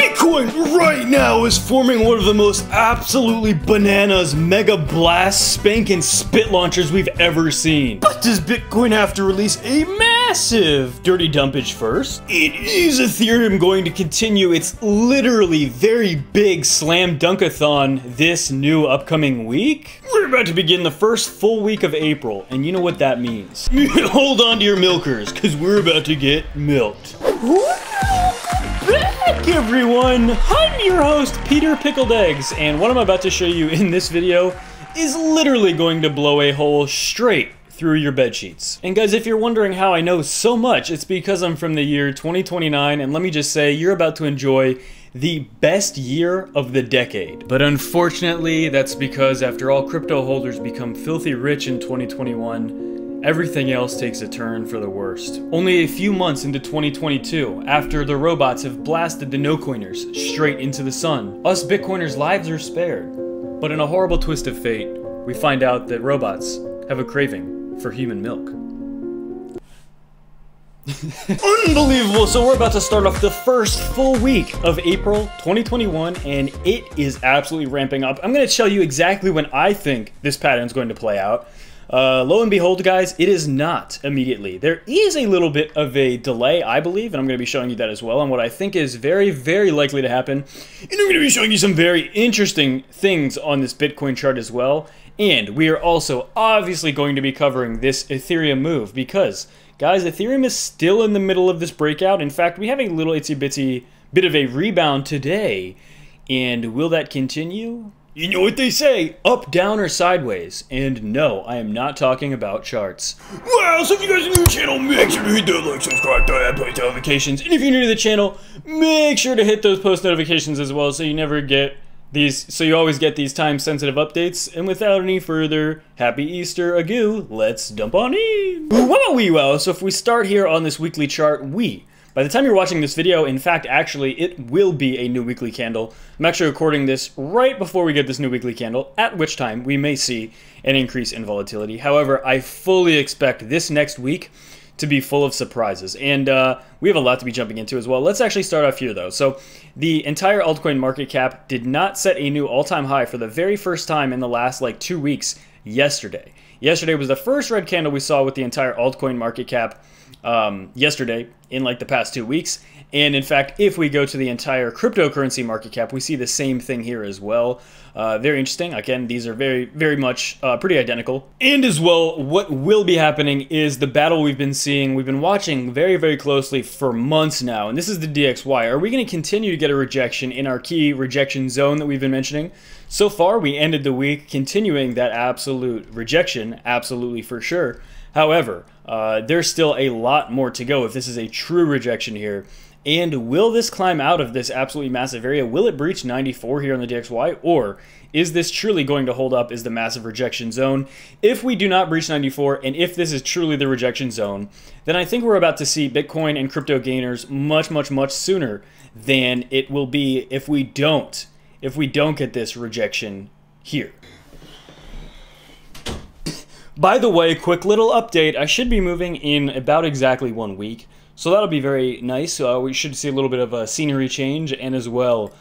Bitcoin right now is forming one of the most absolutely bananas mega blast spanking spit launchers we've ever seen. But does Bitcoin have to release a massive dirty dumpage first? Is Ethereum going to continue its literally very big slam dunkathon this new upcoming week? We're about to begin the first full week of April, and you know what that means. Hold on to your milkers, because we're about to get milked. Back, everyone! I'm your host, Peter Pickled Eggs, and what I'm about to show you in this video is literally going to blow a hole straight through your bed sheets. And guys, if you're wondering how I know so much, it's because I'm from the year 2029, and let me just say, you're about to enjoy the best year of the decade. But unfortunately, that's because after all crypto holders become filthy rich in 2021, everything else takes a turn for the worst. Only a few months into 2022, after the robots have blasted the no-coiners straight into the sun, us Bitcoiners' lives are spared. But in a horrible twist of fate, we find out that robots have a craving for human milk. Unbelievable! So we're about to start off the first full week of April 2021, and it is absolutely ramping up. I'm going to tell you exactly when I think this pattern is going to play out. Lo and behold, guys, it is not immediately. There is a little bit of a delay, I believe, and I'm going to be showing you that as well, on what I think is very, very likely to happen. And I'm going to be showing you some very interesting things on this Bitcoin chart as well. And we are also obviously going to be covering this Ethereum move because, guys, Ethereum is still in the middle of this breakout. In fact, we have a little itsy-bitsy bit of a rebound today. And will that continue? You know what they say, up, down, or sideways. And no, I am not talking about charts. Well, so if you guys are new to the channel, make sure to hit that like, subscribe, that post notifications. And if you're new to the channel, make sure to hit those post notifications as well so you never get these, so you always get these time-sensitive updates. And without any further, happy Easter, agoo, let's dump on in. Wow, so if we start here on this weekly chart, by the time you're watching this video, in fact, actually, it will be a new weekly candle. I'm actually recording this right before we get this new weekly candle, at which time we may see an increase in volatility. However, I fully expect this next week to be full of surprises, and we have a lot to be jumping into as well. Let's actually start off here, though. So the entire altcoin market cap did not set a new all-time high for the very first time in the last, 2 weeks yesterday. Yesterday was the first red candle we saw with the entire altcoin market cap yesterday in the past 2 weeks. And in fact, if we go to the entire cryptocurrency market cap, we see the same thing here as well. Very interesting. Again, these are very, very much pretty identical. And as well, what will be happening is the battle we've been watching very, very closely for months now. And this is the DXY. Are we going to continue to get a rejection in our key rejection zone that we've been mentioning? So far, we ended the week continuing that absolute rejection, absolutely for sure. However, there's still a lot more to go if this is a true rejection here. And will this climb out of this absolutely massive area? Will it breach 94 here on the DXY? Or is this truly going to hold up as the massive rejection zone? If we do not breach 94, and if this is truly the rejection zone, then I think we're about to see Bitcoin and crypto gainers much, much, much sooner than it will be if we don't get this rejection here. By the way, quick little update, I should be moving in about exactly 1 week, so that'll be very nice. We should see a little bit of a scenery change, and as well,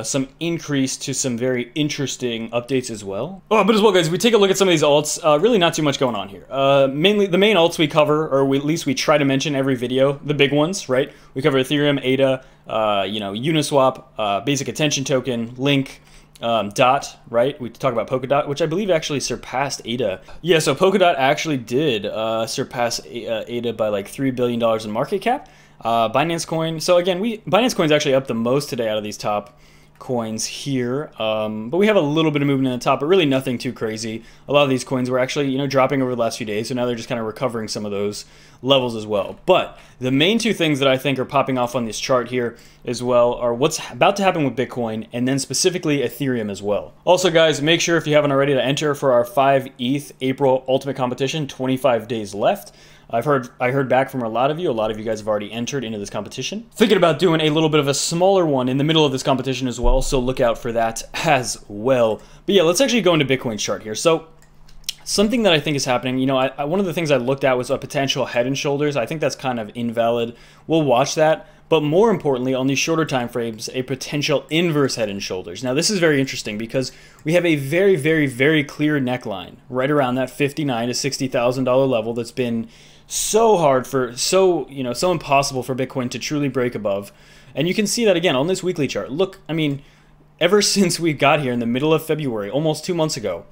some increase to some very interesting updates as well. But as well, guys, if we take a look at some of these alts, really not too much going on here. Mainly, the main alts we cover, or at least we try to mention every video, the big ones, right? We cover Ethereum, ADA, Uniswap, Basic Attention Token, Link, Dot, right? We talk about Polkadot, which I believe actually surpassed ADA. Yeah, so Polkadot actually did surpass ADA by $3 billion in market cap. Binance Coin. So again, Binance Coin's actually up the most today out of these top coins here, but we have a little bit of movement in the top, but really nothing too crazy. A lot of these coins were actually, dropping over the last few days, so now they're just kind of recovering some of those levels as well. But the main two things that I think are popping off on this chart here as well are what's about to happen with Bitcoin, and then specifically Ethereum as well. Also, guys, make sure if you haven't already to enter for our 5 ETH April Ultimate Competition, 25 days left. I heard back from a lot of you. A lot of you guys have already entered into this competition. Thinking about doing a little bit of a smaller one in the middle of this competition as well, so look out for that as well. But yeah, let's actually go into Bitcoin's chart here. So something that I think is happening, one of the things I looked at was a potential head and shoulders. I think that's kind of invalid. We'll watch that. but more importantly, on these shorter time frames, a potential inverse head and shoulders. Now, this is very interesting because we have a very, very, very clear neckline right around that $59,000 to $60,000 level that's been so hard for, so impossible for Bitcoin to truly break above. And you can see that again on this weekly chart. Look, I mean, ever since we got here in the middle of February, almost 2 months ago,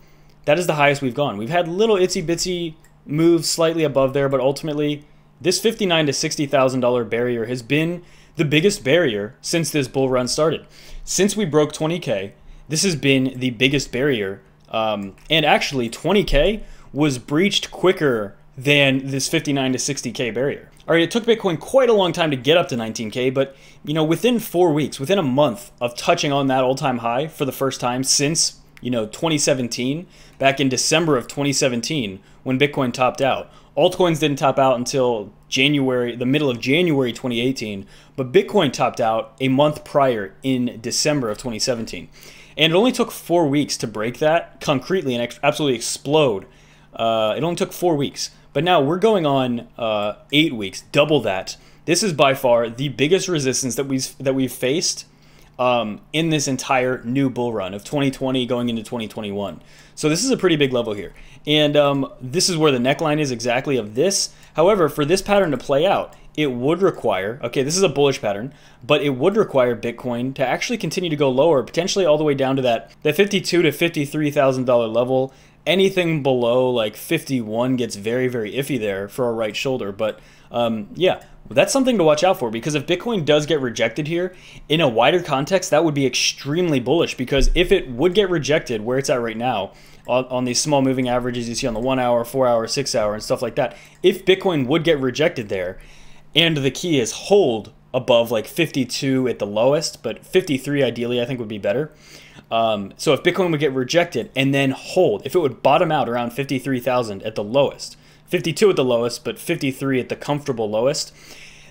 that is the highest we've gone. We've had little itsy bitsy moves slightly above there, but ultimately, this $59,000 to $60,000 barrier has been the biggest barrier since this bull run started. Since we broke 20K, this has been the biggest barrier. And actually, 20K was breached quicker than this $59,000 to $60K barrier. All right, it took Bitcoin quite a long time to get up to 19K, but within 4 weeks, within a month of touching on that all-time high for the first time since 2017, back in December of 2017, when Bitcoin topped out. Altcoins didn't top out until January, the middle of January 2018, but Bitcoin topped out a month prior in December of 2017. And it only took 4 weeks to break that concretely and absolutely explode. It only took 4 weeks. But now we're going on 8 weeks, double that. This is by far the biggest resistance that we've faced in this entire new bull run of 2020 going into 2021. So this is a pretty big level here. And this is where the neckline is exactly of this. However, for this pattern to play out, it would require, okay, this is a bullish pattern, but it would require Bitcoin to actually continue to go lower, potentially all the way down to that $52,000 to $53,000 level. Anything below like 51 gets very, very iffy there for a right shoulder. But yeah, that's something to watch out for, because if Bitcoin does get rejected here, in a wider context, that would be extremely bullish, because if it would get rejected where it's at right now, on these small moving averages you see on the 1 hour, 4 hour, 6 hour, and stuff like that, if Bitcoin would get rejected there, and the key is hold above like 52 at the lowest, but 53 ideally I think would be better. So if Bitcoin would get rejected and then hold, if it would bottom out around 53,000 at the lowest, 52 at the lowest, but 53 at the comfortable lowest,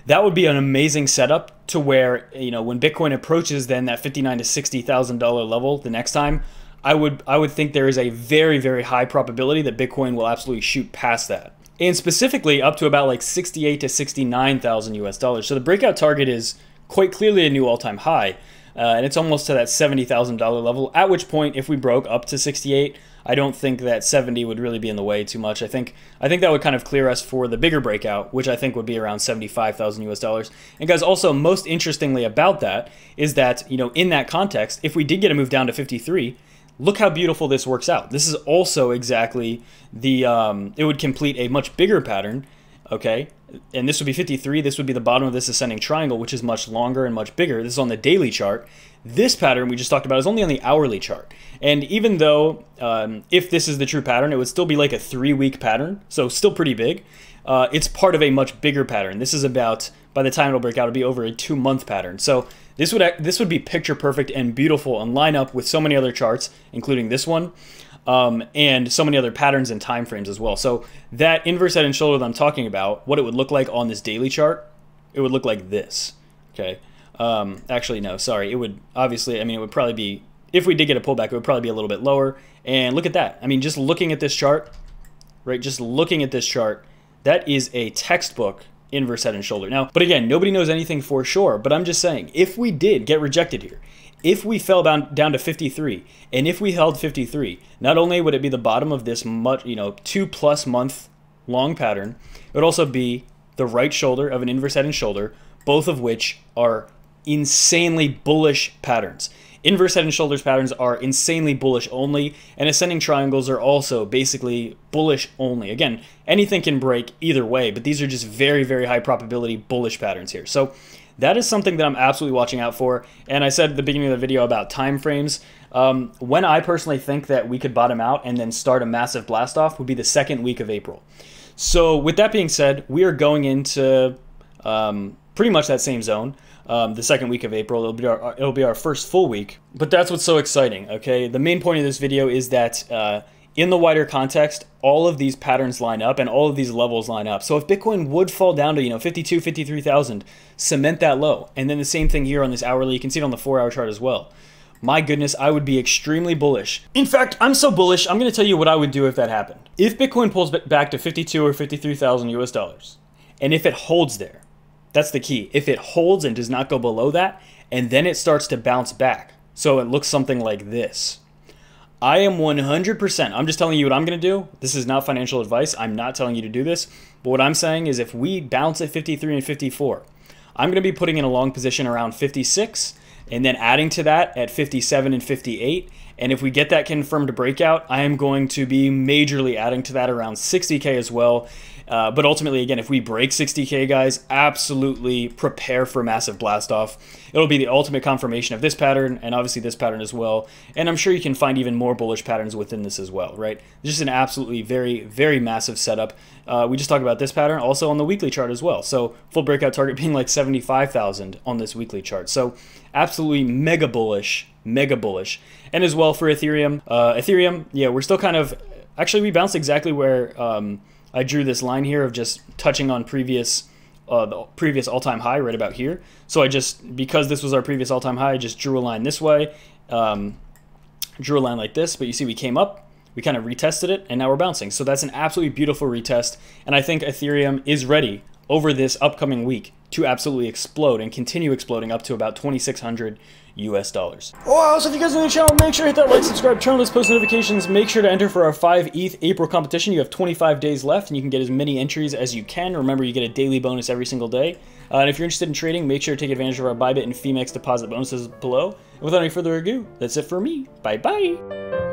that would be an amazing setup to where, when Bitcoin approaches then that $59,000 to $60,000 level the next time, I would think there is a very, very high probability that Bitcoin will absolutely shoot past that. And specifically up to about like 68 to 69,000 US dollars. So the breakout target is quite clearly a new all-time high. And it's almost to that $70,000 level, at which point, if we broke up to 68, I don't think that 70 would really be in the way too much. I think that would kind of clear us for the bigger breakout, which I think would be around 75,000 US dollars. And guys, also most interestingly about that is that, in that context, if we did get a move down to 53, look how beautiful this works out. This is also exactly the, it would complete a much bigger pattern, okay? And this would be 53. This would be the bottom of this ascending triangle, which is much longer and much bigger. This is on the daily chart. This pattern we just talked about is only on the hourly chart. And even though, if this is the true pattern, it would still be like a 3-week pattern, so still pretty big. It's part of a much bigger pattern. This is about, by the time it'll break out, it'll be over a 2-month pattern. So this would be picture perfect and beautiful and line up with so many other charts, including this one, and so many other patterns and time frames as well. So that inverse head and shoulder that I'm talking about, what it would look like on this daily chart, it would look like this. Okay. Actually, no, sorry. It would obviously, it would probably be, if we did get a pullback, it would probably be a little bit lower. And look at that. Just looking at this chart, right? Just looking at this chart, that is a textbook inverse head and shoulder. Now, but again, nobody knows anything for sure, but I'm just saying, if we did get rejected here, if we fell down to 53, and if we held 53, not only would it be the bottom of this 2+ month long pattern, it would also be the right shoulder of an inverse head and shoulder, both of which are insanely bullish patterns. Inverse head and shoulders patterns are insanely bullish only, and ascending triangles are also basically bullish only. Again, anything can break either way, but these are just very, very high probability bullish patterns here. So that is something that I'm absolutely watching out for. And I said at the beginning of the video about time frames. When I personally think that we could bottom out and then start a massive blast off would be the 2nd week of April. So with that being said, we are going into pretty much that same zone. The 2nd week of April, it'll be our first full week. But that's what's so exciting, okay? The main point of this video is that in the wider context, all of these patterns line up and all of these levels line up. So if Bitcoin would fall down to 52, 53,000, cement that low. And then the same thing here on this hourly. You can see it on the 4-hour chart as well. My goodness, I would be extremely bullish. In fact, I'm so bullish, I'm going to tell you what I would do if that happened. If Bitcoin pulls back to 52 or 53,000 US dollars, and if it holds there, That's the key. If it holds and does not go below that, and then it starts to bounce back, so it looks something like this, I am 100%, I'm just telling you what I'm going to do. This is not financial advice. I'm not telling you to do this. But what I'm saying is if we bounce at 53 and 54, I'm going to be putting in a long position around 56 and then adding to that at 57 and 58. And if we get that confirmed breakout, I am going to be majorly adding to that around 60K as well. But ultimately, again, if we break 60K, guys, absolutely prepare for a massive blast off. It'll be the ultimate confirmation of this pattern and obviously this pattern as well. And I'm sure you can find even more bullish patterns within this as well, right? Just an absolutely very, very massive setup. We just talked about this pattern also on the weekly chart as well. So full breakout target being like 75,000 on this weekly chart. So absolutely mega bullish, mega bullish. And as well for Ethereum, yeah, we're still kind of, actually we bounced exactly where I drew this line here of just touching on the previous all-time high right about here. So I just, because this was our previous all-time high, I just drew a line this way, drew a line like this, but you see we came up, we kind of retested it, and now we're bouncing. So that's an absolutely beautiful retest, and I think Ethereum is ready over this upcoming week to absolutely explode and continue exploding up to about 2,600 US dollars. Oh, so if you guys are new to the channel, make sure to hit that like, subscribe, turn on those post notifications, make sure to enter for our 5 ETH April competition. You have 25 days left and you can get as many entries as you can. Remember, you get a daily bonus every single day. And if you're interested in trading, make sure to take advantage of our Bybit and Femex deposit bonuses below. And without any further ado, that's it for me. Bye-bye.